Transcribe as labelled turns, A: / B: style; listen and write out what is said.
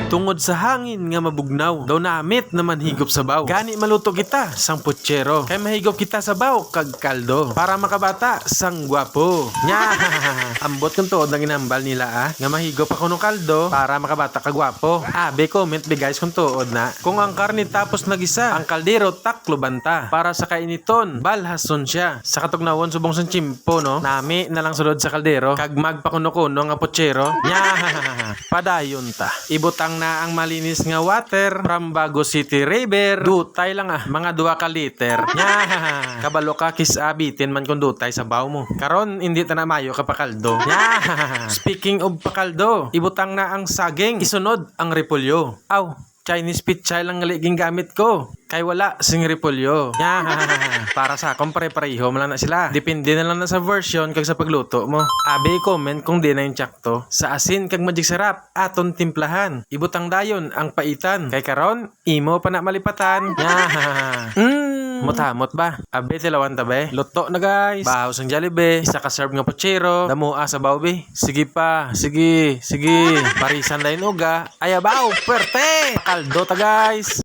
A: Tungod sa hangin nga mabugnaw, daw namit naman higop sa baw. Gani maluto kita sang putsero, kay mahigop kita sa baw kag kaldo. Para makabata sang gwapo. Nya, ambot kung tuod ang inambal nila nga mahigop ako ng kaldo para makabata kag gwapo. Be comment be guys kung tuod na. Kung ang karne tapos nagisa, ang kaldero taklo banta. Para sa kainiton, balhason siya. Sa katugnawon subong sang chimpo no, nami na lang sulod sa kaldero kag magpakuno-kuno nga putsero. Nya, padayon ta. Ibutang na ang malinis nga water from Bago City River. Dutay lang mga 2 ka liter. Nya, kabalo ka kis abitin man kung dutay sa baw mo. Karon hindi ta na mayo ka pakaldo. Nya, speaking of pakaldo, ibutang na ang saging, isunod ang repolyo. Aw, Chinese pichay lang ngaliging gamit ko. Kay wala sing repolyo. Nya, para sa akong pare-pareho man lang na sila. Depende na lang na sa version kag sa pagluto mo. Comment kung di na yung tsakto. Sa asin kag magic sarap, aton timplahan. Ibutang dayon ang paitan. Kay karon, imo pa na malipatan. Nya, mutamot ba? Tilawan tabi. Luto na guys. Bahaw sang Jollibee. Isa ka serve nga putsero. Damua sa bawbi. Sige pa. Sige. Parisan na uga. Ayabaw. Pwerte. Kaldo ta guys.